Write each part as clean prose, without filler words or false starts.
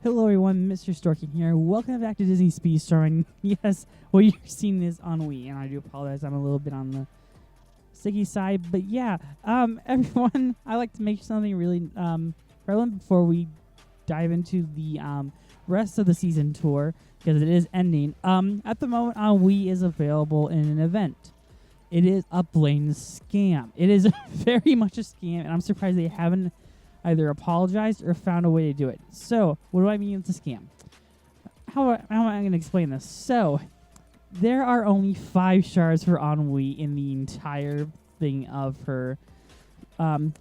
Hello everyone, Mr. Storkin here. Welcome back to Disney Speedstorm. And yes, what you're seeing is ennui, and I do apologize. I'm a little bit on the sticky side, but yeah, everyone, I like to make something really prevalent before we dive into the rest of the season tour because it is ending. At the moment, ennui is available in an event. It is a blatant scam. It is very much a scam, and I'm surprised they haven't either apologized or found a way to do it. So, what do I mean it's a scam? How am I going to explain this? So, there are only 5 shards for Ennui in the entire thing of her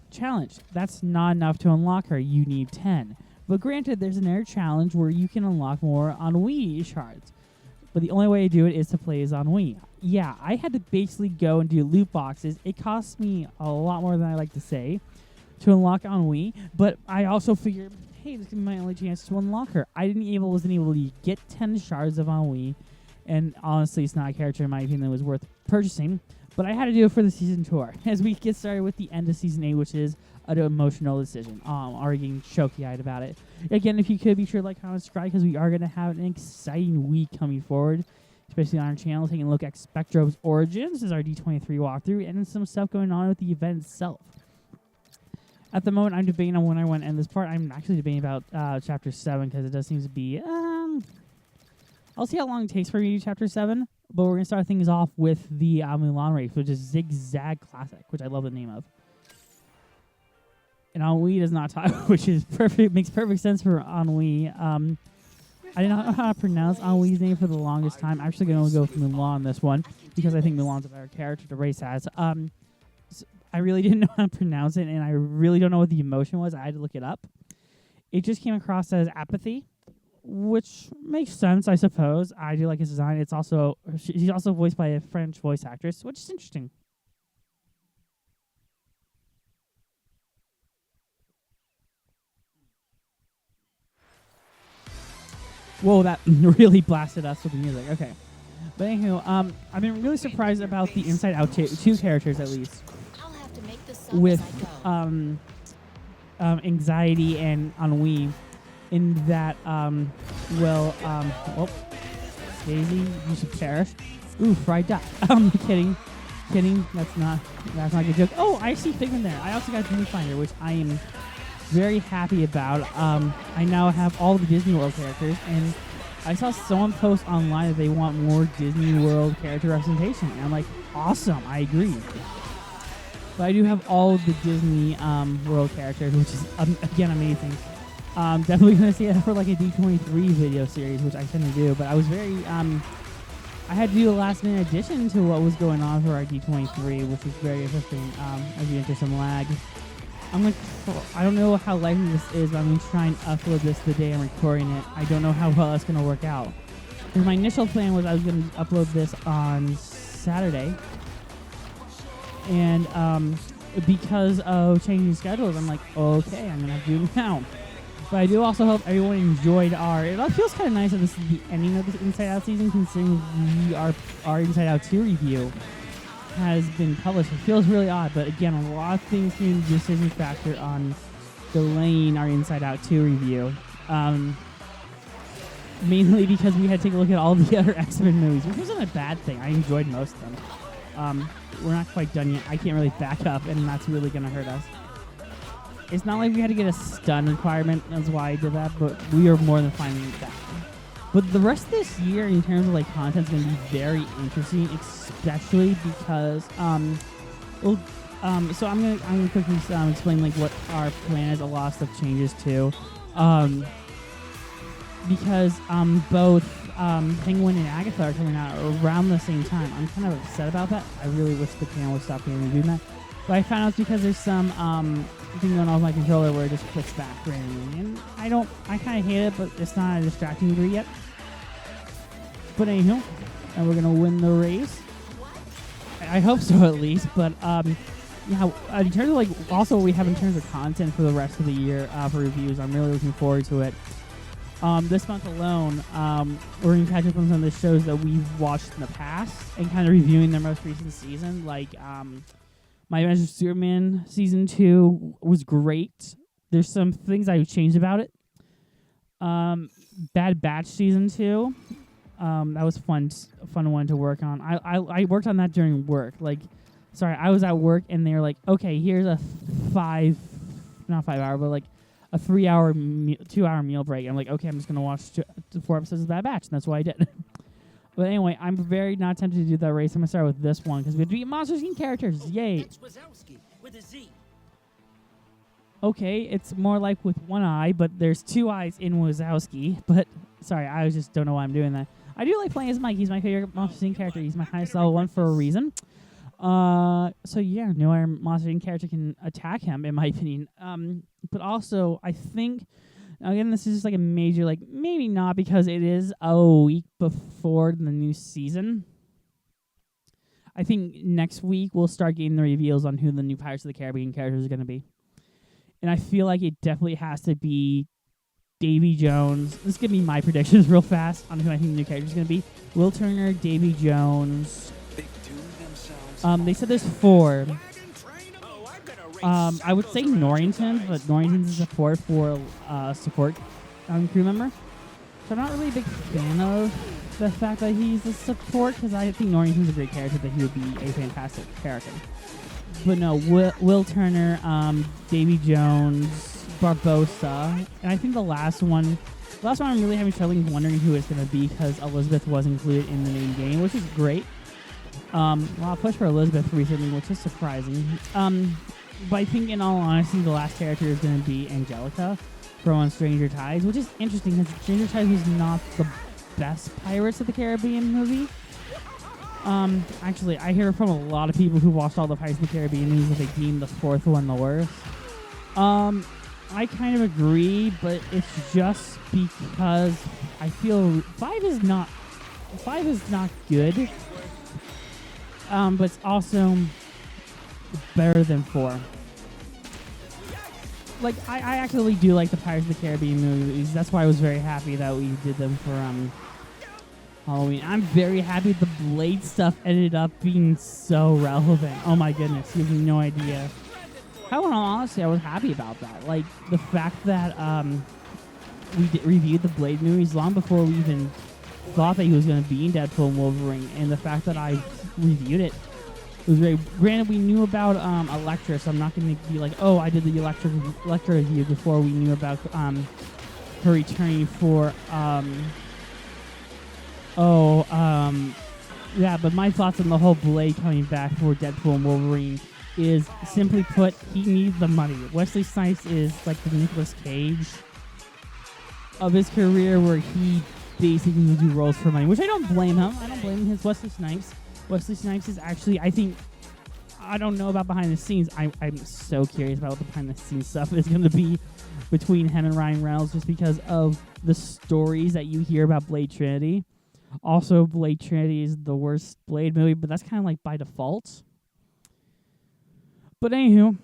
challenge. That's not enough to unlock her. You need 10. But granted, there's another challenge where you can unlock more Ennui shards. But the only way to do it is to play as Ennui. Yeah, I had to basically go and do loot boxes. It cost me a lot more than I like to say to unlock Ennui, but I also figured, hey, this can be my only chance to unlock her. I wasn't able to get 10 shards of Ennui, and honestly, it's not a character in my opinion that was worth purchasing, but I had to do it for the season tour. As we get started with the end of season 8, which is an emotional decision. Already getting choky-eyed about it. Again, if you could, be sure to like, comment, subscribe, because we are going to have an exciting week coming forward, especially on our channel, taking a look at Spectro's origins as our D23 walkthrough, and then some stuff going on with the event itself. At the moment, I'm debating on when I want to end this part. I'm actually debating about Chapter 7 because it does seem to be... I'll see how long it takes for me to do Chapter 7, but we're going to start things off with the Mulan race, which is Zigzag Classic, which I love the name of. And Ennui does not talk, which is perfect. Makes perfect sense for Ennui. I didn't know how to pronounce Ennui's name for the longest time. I'm actually going to go with Mulan on this one because I think Mulan's a better character to race as. I really didn't know how to pronounce it, and I really don't know what the emotion was. I had to look it up. It just came across as apathy, which makes sense, I suppose. I do like his design. It's also she's also voiced by a French voice actress, which is interesting. Whoa, that really blasted us with the music. Okay. But anywho, I've been really surprised about the Inside Out 2 characters, at least, with anxiety and ennui, in that Daisy, you should perish. Ooh, fried duck. Kidding. That's not a good joke. Oh, I see Figment there. I also got Viewfinder, which I am very happy about. I now have all the Disney World characters, and I saw someone post online that they want more Disney World character representation, and I'm like, awesome, I agree. But I do have all of the Disney World characters, which is, again, amazing. Definitely going to see that for like a D23 video series, which I tend to do. But I was very... I had to do a last-minute addition to what was going on for our D23, which was very interesting as you enter some lag. I don't know how likely this is, but I'm going to try and upload this the day I'm recording it. I don't know how well that's going to work out. Because my initial plan was I was going to upload this on Saturday. And because of changing schedules, I'm like, okay, I'm going to have to do it now. But I do also hope everyone enjoyed it feels kind of nice that this is the ending of the Inside Out season, considering our Inside Out 2 review has been published. It feels really odd, but again, a lot of things came to decision factor on delaying our Inside Out 2 review. Mainly because we had to take a look at all the other X-Men movies, which wasn't a bad thing. I enjoyed most of them. We're not quite done yet. I can't really back up, and that's really going to hurt us. It's not like we had to get a stun requirement. That's why I did that, but we are more than fine with that. But the rest of this year, in terms of like content, is going to be very interesting, especially because, so I'm gonna quickly explain like what our plan is. A lot of stuff changes too, because both Penguin and Agatha are coming out around the same time. I'm kind of upset about that. I really wish the channel would stop doing that. But I found out it's because there's some thing going on with my controller where it just clicks back randomly, and I kind of hate it, but it's not a distracting degree yet. But anywho, and we're gonna win the race. I hope so, at least. But yeah, in terms of like also what we have in terms of content for the rest of the year for reviews, I'm really looking forward to it. This month alone, we're going to catch up on some of the shows that we've watched in the past and kind of reviewing their most recent season. Like, My Adventures with Superman Season 2 was great. There's some things I changed about it. Bad Batch season 2. That was fun one to work on. I worked on that during work. Like, sorry, I was at work and they were like, okay, here's a not 5 hour, but like a 3 hour, 2 hour meal break. And I'm like, okay, I'm just gonna watch 4 episodes of Bad Batch, and that's what I did. But anyway, I'm very not tempted to do that race. I'm gonna start with this one because we have to beat Monster Scene characters. Yay! That's Wazowski with a Z. Okay, it's more like with one eye, but there's 2 eyes in Wazowski. But sorry, I just don't know why I'm doing that. I do like playing as Mike. He's my favorite Monster Scene character. He's my highest level one for a reason. So yeah, no other Monster Scene character can attack him, in my opinion. But also, I think, again, this is just like a major, like, maybe not because it is a week before the new season. I think next week we'll start getting the reveals on who the new Pirates of the Caribbean characters are going to be. And I feel like it definitely has to be Davy Jones. This is going to be my predictions real fast on who I think the new character is going to be. Will Turner, Davy Jones. They said there's 4. I would say Norrington, but Norrington's a support for support crew member. So I'm not really a big fan of the fact that he's a support, because I think Norrington's a great character, that he would be a fantastic character. But no, Will Turner, Davy Jones, Barbosa, and I think the last one I'm really having trouble wondering who it's going to be, because Elizabeth was included in the main game, which is great. Well, I pushed for Elizabeth recently, which is surprising. But I think, in all honesty, the last character is going to be Angelica from Stranger Tides, which is interesting because Stranger Tides was not the best Pirates of the Caribbean movie. Actually, I hear from a lot of people who watched all the Pirates of the Caribbean movies that they deemed the 4th one the worst. I kind of agree, but it's just because I feel 5 is not good. But it's also better than 4. Like, I actually do like the Pirates of the Caribbean movies. That's why I was very happy that we did them for Halloween. I'm very happy the Blade stuff ended up being so relevant. Oh my goodness, you have no idea. Honestly, I was happy about that. Like, the fact that we reviewed the Blade movies long before we even thought that he was going to be in Deadpool and Wolverine, and the fact that I reviewed it was very... Granted, we knew about Elektra, so I'm not going to be like, oh, I did the Elektra review before we knew about her returning for... yeah, but my thoughts on the whole Blade coming back for Deadpool and Wolverine is, simply put, he needs the money. Wesley Snipes is like the Nicolas Cage of his career, where he basically will do roles for money, which I don't blame him. I don't blame him. His Wesley Snipes. Wesley Snipes is actually, I think, I don't know about behind the scenes. I'm so curious about what the behind the scenes stuff is going to be between him and Ryan Reynolds, just because of the stories that you hear about Blade Trinity. Also, Blade Trinity is the worst Blade movie, but that's kind of like by default. But anywho,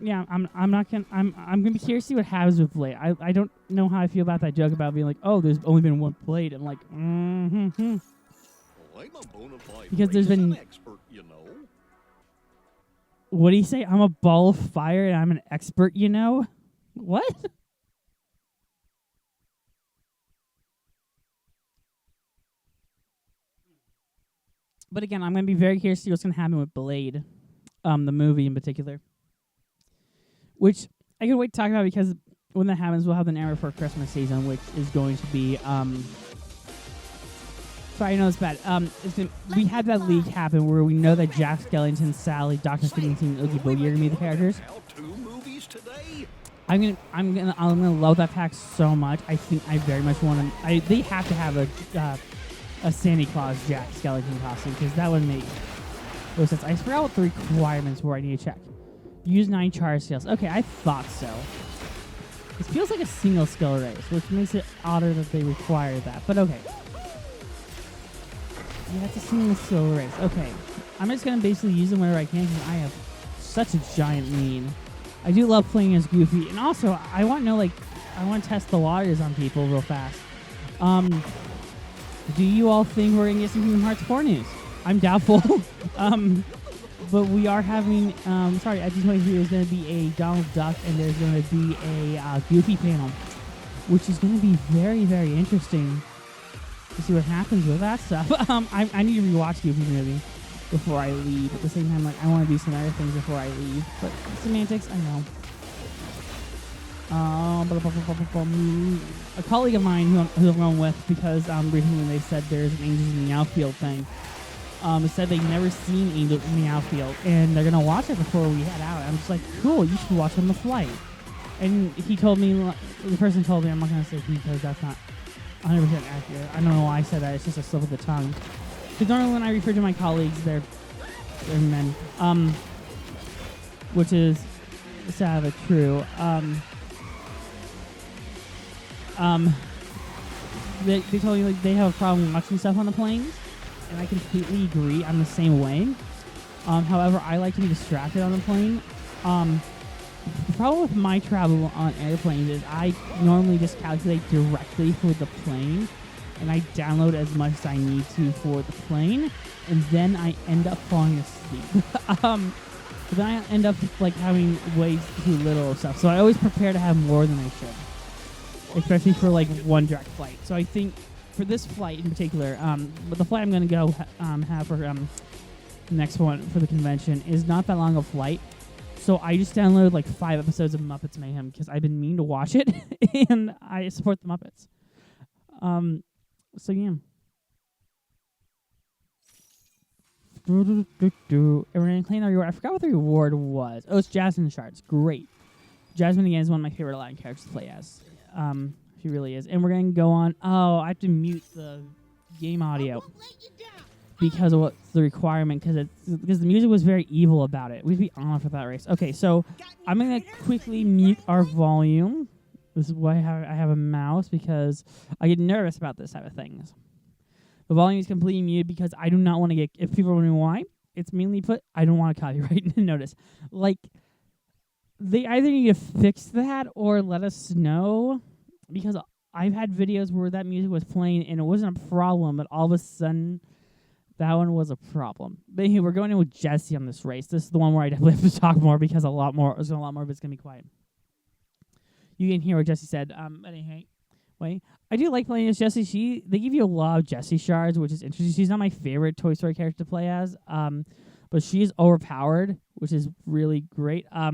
yeah, I'm gonna be curious to see what happens with Blade. I don't know how I feel about that joke about being like, oh, there's only been one Blade. I'm like, because there's been expert, you know. What do you say? I'm a ball of fire and I'm an expert, you know? What? But again, I'm going to be very curious to see what's going to happen with Blade, the movie in particular. Which I can wait to talk about, because when that happens, we'll have the Nightmare Before Christmas season, which is going to be... Sorry, I know it's bad. We had that leak happen where we know that Jack Skellington, Sally, Dr. Skellington, and Oogie Boogie are going to be the characters. I'm gonna love that pack so much. I think I very much want to... They have to have a Santa Claus Jack Skellington costume, because that would make no sense. I forgot what the requirements were. I need to check. Use 9 char skills. Okay, I thought so. This feels like a single skill race, which makes it odder that they require that, but okay. Yeah, it's a single skill race. Okay. I'm just going to basically use them whenever I can, because I have such a giant lean. I do love playing as Goofy, and also, I want to know, like, I want to test the waters on people real fast. Do you all think we're going to get some Kingdom Hearts 4 news? I'm doubtful. But we are having, sorry, at G23 there's going to be a Donald Duck, and there's going to be a Goofy panel. which is going to be very, very interesting to see what happens with that stuff. I need to rewatch the Goofy movie before I leave. At the same time, like, I want to do some other things before I leave. But semantics, I know. A colleague of mine who I'm going with, because recently they said there's an Angels in the Outfield thing, said they've never seen Angels in the Outfield, and they're going to watch it before we head out. I'm just like, cool, you should watch it on the flight. And he told me, the person told me, I'm not going to say he because that's not 100% accurate. I don't know why I said that, it's just a slip of the tongue. Because normally when I refer to my colleagues, they're men, which is sad but true. They told me like they have a problem watching stuff on the planes, and I completely agree. I'm the same way. However, I like to be distracted on the plane. The problem with my travel on airplanes is I normally just calculate directly for the plane, and I download as much as I need to for the plane, and then I end up falling asleep. But then I end up like having way too little of stuff. So I always prepare to have more than I should, especially for like one direct flight. So I think for this flight in particular, but the flight I'm going to go have for the next one for the convention is not that long a flight. So I just downloaded like 5 episodes of Muppets Mayhem because I've been meaning to watch it, and I support the Muppets. So yeah. Everyone claim the reward. I forgot what the reward was. Oh, it's Jasmine Shards. Great. Jasmine again is one of my favorite Latin characters to play as. She really is. And we're gonna go on. Oh, I have to mute the game audio because of what's the requirement. Because the music was very evil about it. We'd be on for that race. Okay, so I'm gonna quickly mute our volume. This is why I have a mouse, because I get nervous about this type of things. The volume is completely muted because I do not want to get, if people are wondering why, it's mainly I don't want a copyright notice. Like, they either need to fix that or let us know, because I've had videos where that music was playing and it wasn't a problem, but all of a sudden, that one was a problem. But anyway, we're going in with Jesse on this race. This is the one where I definitely have to talk more because a lot more of it's going to be quiet. You can hear what Jesse said. But anyway, I do like playing as Jessie. They give you a lot of Jessie shards, which is interesting. She's not my favorite Toy Story character to play as, but she's overpowered, which is really great. I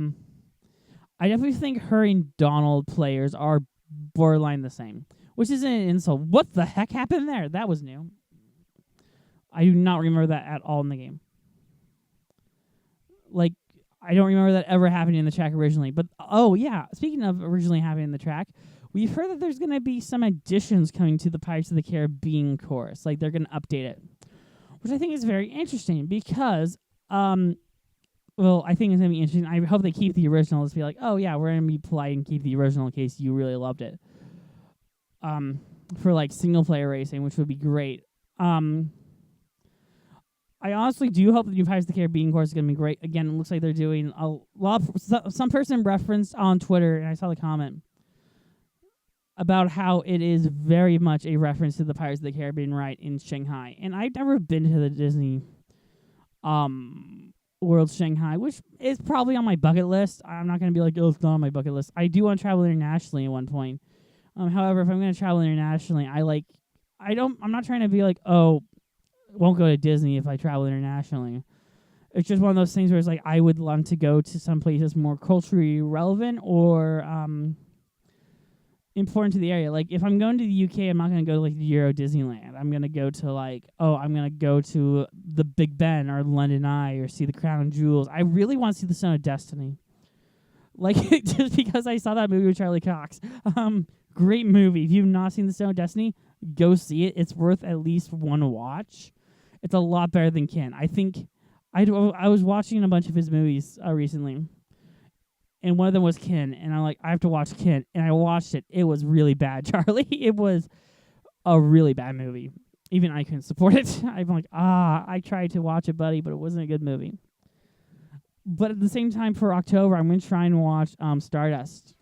definitely think her and Donald players are borderline the same, which isn't an insult. What the heck happened there? That was new. I do not remember that at all in the game. Like, I don't remember that ever happening in the track originally. But, oh, yeah, speaking of originally happening in the track, we've heard that there's going to be some additions coming to the Pirates of the Caribbean course. Like, they're going to update it, which I think is very interesting because, well, I think it's going to be interesting. I hope they keep the original. Just be like, oh, yeah, we're going to be polite and keep the original in case you really loved it. For, like, single-player racing, which would be great. I honestly do hope the new Pirates of the Caribbean course is going to be great. Again, it looks like they're doing a lot of... Some person referenced on Twitter, and I saw the comment, about how it is very much a reference to the Pirates of the Caribbean ride in Shanghai. And I've never been to the Disney World Shanghai, which is probably on my bucket list. I'm not going to be like, oh, it's not on my bucket list. I do want to travel internationally at one point. However, if I'm going to travel internationally, I'm not trying to be like, oh, won't go to Disney if I travel internationally. It's just one of those things where it's like, I would love to go to some places more culturally relevant or important to the area. Like, if I'm going to the UK, I'm not going to go to, like, the Euro Disneyland. I'm going to go to, like, I'm going to go to the Big Ben or London Eye or see the Crown Jewels. I really want to see the Stone of Destiny. Like, just because I saw that movie with Charlie Cox. Great movie. If you've not seen the Stone of Destiny, go see it. It's worth at least one watch. It's a lot better than Ken. I think I was watching a bunch of his movies recently, and one of them was Ken, and I'm like, I have to watch Ken, and I watched it. It was really bad, Charlie. It was a really bad movie. Even I couldn't support it. I'm like, I tried to watch it, buddy, but it wasn't a good movie. But at the same time, for October, I'm going to try and watch Stardust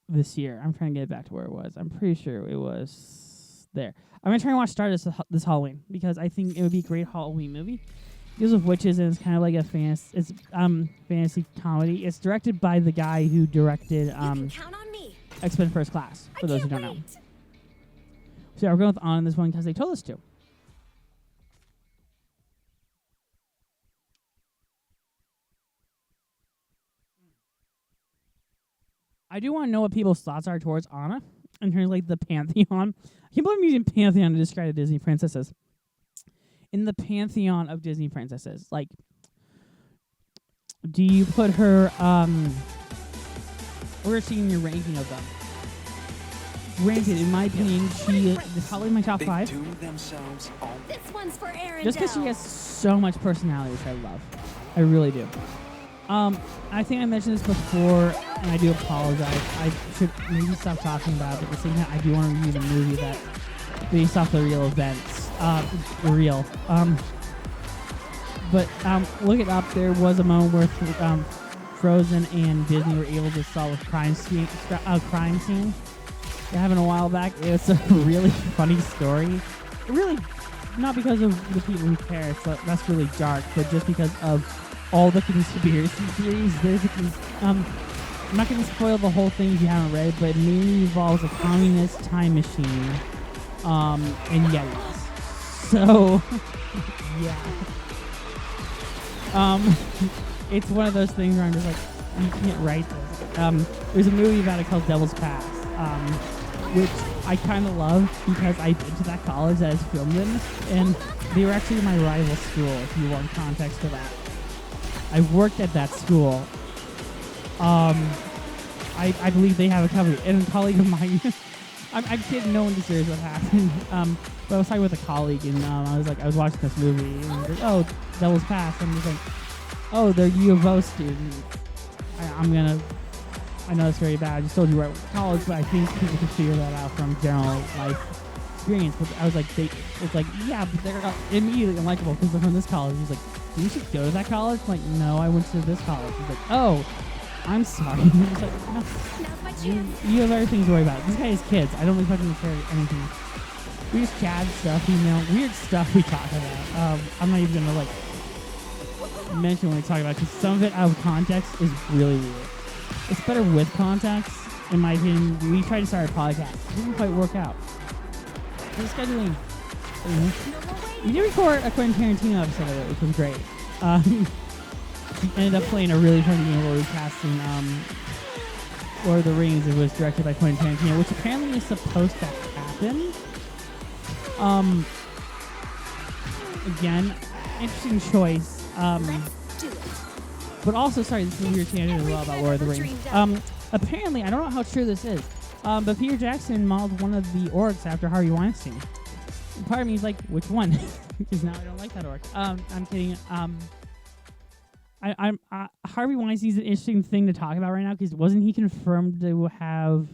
this year. I'm trying to get back to where it was. I'm pretty sure it was there. I'm going to try and watch Stardust this Halloween because I think it would be a great Halloween movie. Deals with witches, and it's kind of like a fantasy comedy. It's directed by the guy who directed you can count on me. X-Men First Class, for those who don't know. Wait. So yeah, we're going with on this one because they told us to. I do want to know what people's thoughts are towards Anna in terms of like the pantheon. I can't believe I'm using pantheon to describe Disney princesses. In the pantheon of Disney princesses, like, do you put her? We're seeing your ranking of them. Granted, in my opinion, she is probably my top 5. This one's for Aaron. Just because she has so much personality, which I love. I really do. I think I mentioned this before, and I do apologize. I should maybe stop talking about it, but at the same time, I do want to review the movie that based off the real events. But look it up. There was a moment where Frozen and Disney were able to solve a crime scene that happened a while back. It's a really funny story. Really, not because of the people who care. That's really dark, but just because of all the conspiracy theories. I'm not going to spoil the whole thing if you haven't read, but it mainly involves a communist time machine and Yetis. So, yeah. It's one of those things where I'm just like, you can't write this. There's a movie about it called Devil's Pass, which I kind of love because I've been to that college that it's filmed in, and they were actually my rival school, if you want context for that. I worked at that school. I believe they have a company, and a colleague of mine, I'm kidding, no one deserves what happened. But I was talking with a colleague, and I was watching this movie, and he was like, oh, Devil's Pass. And I'm just like, oh, they're U of O students. I know it's very bad. I just told you where I went to college, but I think people can figure that out from general life experience. But I was like, it's like, yeah, but they're immediately unlikable because they're from this college. He's like, you should go to that college? I'm like, no, I went to this college. He's like, oh, I'm sorry. I was like, no, you have other things to worry about. This guy has kids. I don't really fucking care anything. We just chat stuff, weird stuff we talk about. I'm not even gonna mention when we talk about it because some of it out of context is really weird. It's better with context, in my opinion. We tried to start a podcast. It didn't quite work out. The scheduling. We did record a Quentin Tarantino episode of it, which was great. We ended up playing a really fun game where we were casting Lord of the Rings. It was directed by Quentin Tarantino, which apparently is supposed to happen. Again, interesting choice. But also, sorry, this is a weird tangent as well about Lord of the Rings. Apparently, I don't know how true this is, but Peter Jackson modeled one of the orcs after Harvey Weinstein. And part of me is like, which one? Because now I don't like that orc. I'm kidding. Harvey Weinstein's an interesting thing to talk about right now because wasn't he confirmed to have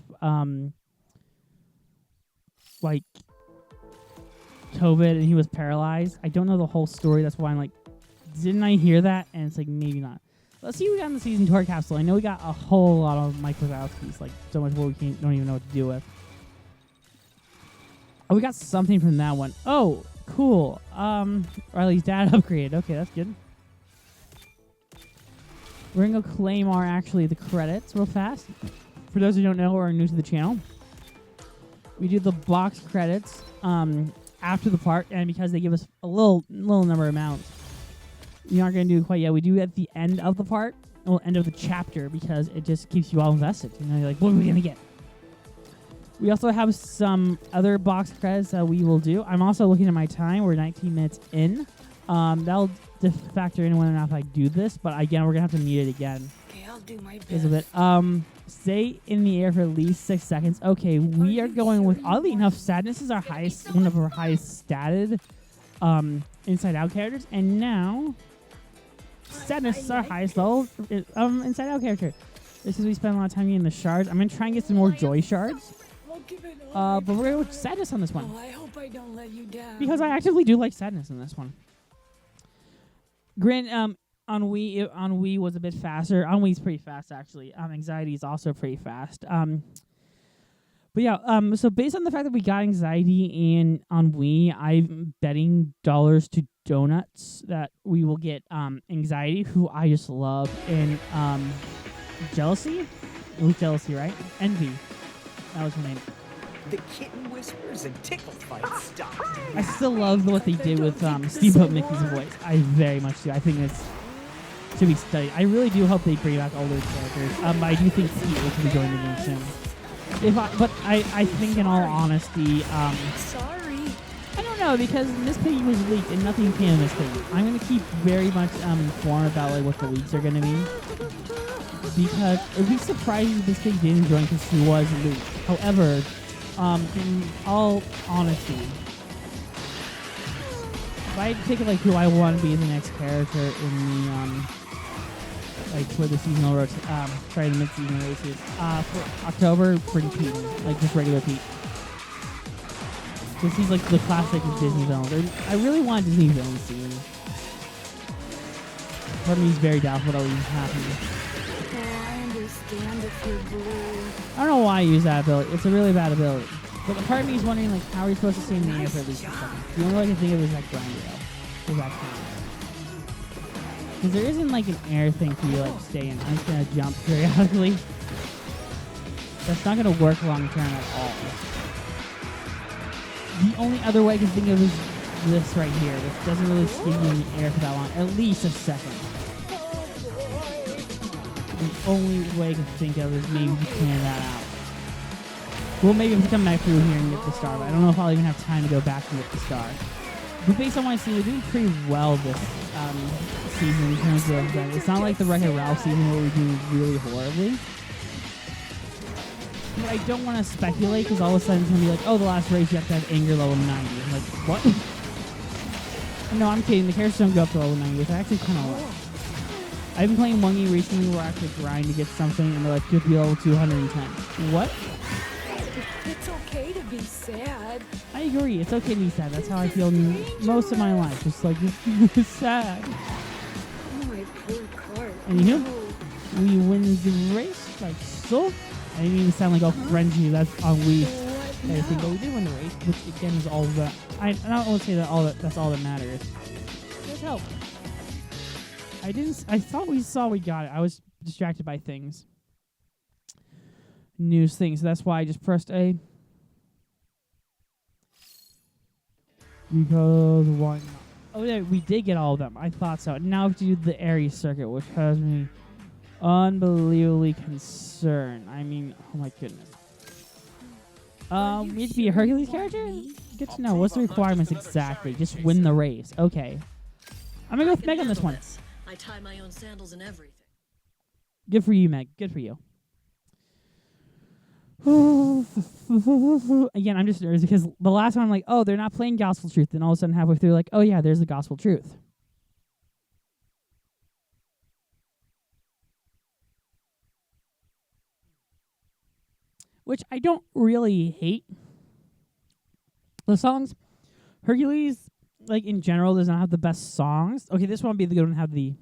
like COVID and he was paralyzed? I don't know the whole story. That's why I'm like, didn't I hear that? And it's like, maybe not. Let's see what we got in the season tour capsule. I know we got a whole lot of Mike Wazowski's, like so much more we don't even know what to do with. Oh, we got something from that one. Oh, cool. Riley's dad upgraded. Okay, that's good. We're gonna go claim the credits real fast. For those who don't know or are new to the channel, we do the box credits after the part, and because they give us a little number of amounts, you're not gonna do it quite yet. We do it at the end of the part, or end of the chapter, because it just keeps you all invested. You're like, what are we gonna get? We also have some other box credits that we will do. I'm also looking at my time. We're 19 minutes in. That'll factor in whether or not if I do this, but again, we're gonna have to mute it again. Okay, I'll do my best. Is a bit. Stay in the air for at least 6 seconds. Okay, we are going with, oddly enough, Sadness is our highest, one of our highest statted Inside Out characters, and now Sadness is our highest level Inside Out character. This is we spend a lot of time getting the shards. I'm gonna try and get some more joy shards. But we're gonna go with Sadness on this one. I hope I don't let you down. Because I actively do like Sadness in this one. Grant, on Wii was a bit faster. On Wii's pretty fast actually. Anxiety is also pretty fast. But yeah, so based on the fact that we got Anxiety and on Wii, I'm betting dollars to donuts that we will get Anxiety, who I just love, and Jealousy. It was Jealousy, right? Envy. That was her name. The kitten whispers and tickle fights stop. I still love what they did with Steamboat Mickey's voice. I very much do. I think it's should be studied. I really do hope they bring back all those characters. But I do think Pete will be joining the game soon. But I think in all honesty, Sorry. I don't know, because Miss Piggy was leaked and nothing came of Miss Piggy. I'm gonna keep very much informed about like what the leaks are gonna be, because it'd be surprising if Miss Piggy didn't join because she was leaked. However, in all honesty, if I had to pick like who I want to be the next character in the like for the seasonal the mid-season races, for October, bring Pete, like just regular Pete. Because he's like the classic Disney villain. I really want Disney villains soon. Part of me is very doubtful that'll even happen. Oh, I understand if you're blue. I don't know why I use that ability. It's a really bad ability. But the part of me is wondering, like, how are you supposed to stay in the air for at least a second? The only way I can think of is that Grindel. Is that count? Because there isn't like an air thing for you to like stay in. I'm just gonna jump periodically. That's not gonna work long term at all. The only other way I can think of is this right here, which doesn't really stick you in the air for that long. At least a second. The only way I can think of is maybe you plan that out. Well, maybe if we come back through here and get the star, but I don't know if I'll even have time to go back and get the star. But based on what I've seen, we're doing pretty well this season in terms of it's not like the Wreck-It Ralph season where we're doing really horribly. But I don't want to speculate because all of a sudden it's going to be like, oh, the last race you have to have anger level 90. I'm like, what? No, I'm kidding. The characters don't go up to level 90, which I actually kind of like. I've been playing one game recently where I actually grind to get something and they're like, you have to be level 210. What? It's okay to be sad. I agree. It's okay to be sad. That's how I feel most of my life. Just like, it's sad. Oh, my poor cart. Anywho, we win the race like so. I didn't even sound like all cringy. That's on Wii. I think that we did win the race, which again is all that. I don't want to say that that's all that matters. Let's help. I thought we saw we got it. I was distracted by things. News things. So that's why I just pressed A. Because why not? Oh yeah, we did get all of them. I thought so. Now we have to do the area circuit, which has me unbelievably concerned. I mean, oh my goodness. We have to be a Hercules character? Good to know. What's the requirements exactly? Just win the race. Okay. I'm gonna go with Meg on this one. I tie my own sandals and everything. Good for you, Meg. Good for you. Again, I'm just nervous because the last one I'm like, oh, they're not playing Gospel Truth. Then all of a sudden halfway through, like, oh yeah, there's the Gospel Truth. Which I don't really hate. The songs, Hercules, like in general, does not have the best songs. Okay, this one would be the good one to have the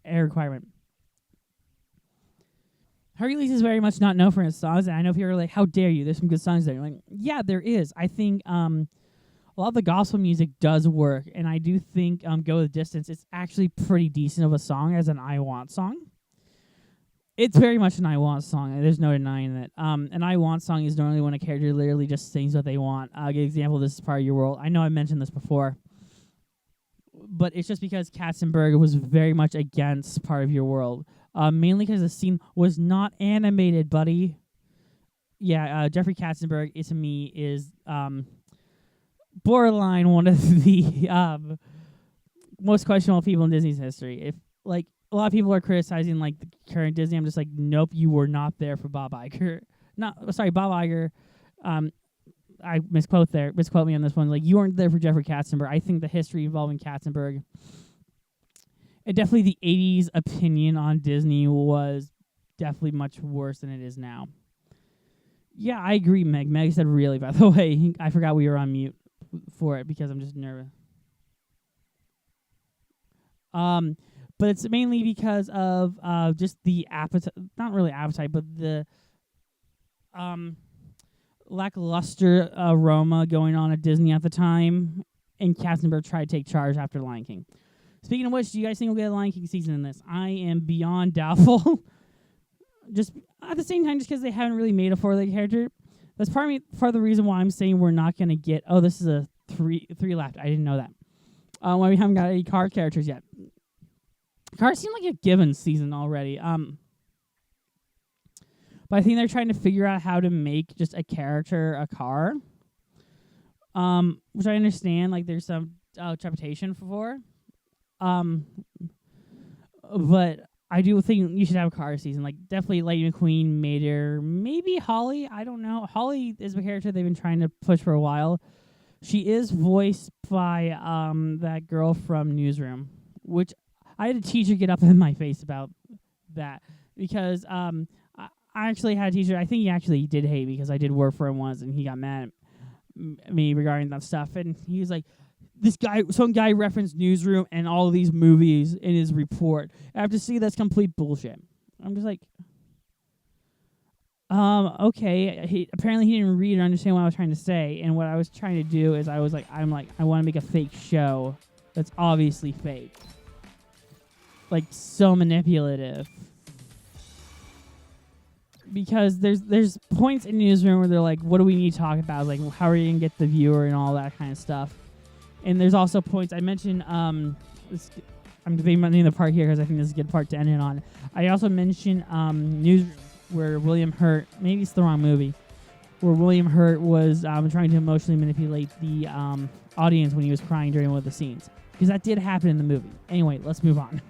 air requirement. Hercules is very much not known for his songs, and I know people are like, how dare you, there's some good songs there. Like, yeah, there is. I think a lot of the gospel music does work, and I do think Go the Distance, it's actually pretty decent of a song as an I Want song. It's very much an I Want song, and there's no denying that. An I Want song is normally when a character literally just sings what they want. I'll give an example, This Is Part of Your World. I know I mentioned this before, but it's just because Katzenberg was very much against Part of Your World. Mainly because the scene was not animated, buddy. Yeah, Jeffrey Katzenberg, to me, is borderline one of the most questionable people in Disney's history. If like a lot of people are criticizing like the current Disney, I'm just like, nope, you were not there for Bob Iger. Bob Iger. I misquote me on this one. Like, you weren't there for Jeffrey Katzenberg. I think the history involving Katzenberg. And definitely the 80s opinion on Disney was definitely much worse than it is now. Yeah, I agree, Meg. Meg said really, by the way. I forgot we were on mute for it because I'm just nervous. But it's mainly because of just the appetite, not really appetite, but the lackluster aroma going on at Disney at the time, and Katzenberg tried to take charge after Lion King. Speaking of which, do you guys think we'll get a Lion King season in this? I am beyond doubtful. Just at the same time, just because they haven't really made a four-legged character. That's part of the reason why I'm saying we're not going to get. Oh, this is a three left. I didn't know that. Why we haven't got any car characters yet. Cars seem like a given season already. But I think they're trying to figure out how to make just a character a car. Which I understand. Like there's some trepidation for. But I do think you should have a car season. Like definitely Lightning McQueen, Mater, maybe Holly. I don't know. Holly is a character they've been trying to push for a while. She is voiced by that girl from Newsroom, which I had a teacher get up in my face about that because I actually had a teacher. I think he actually did hate me because I did work for him once, and he got mad at me regarding that stuff. And he was like, some guy referenced Newsroom and all of these movies in his report. I have to see that's complete bullshit. I'm just like, okay. Apparently he didn't read or understand what I was trying to say. And what I was trying to do is I want to make a fake show that's obviously fake. Like so manipulative. Because there's points in Newsroom where they're like, what do we need to talk about? Like, how are you going to get the viewer and all that kind of stuff. And there's also points I mentioned. I'm debating the part here because I think this is a good part to end it on. I also mentioned Newsroom where William Hurt, maybe it's the wrong movie, where William Hurt was trying to emotionally manipulate the audience when he was crying during one of the scenes, because that did happen in the movie. Anyway, let's move on.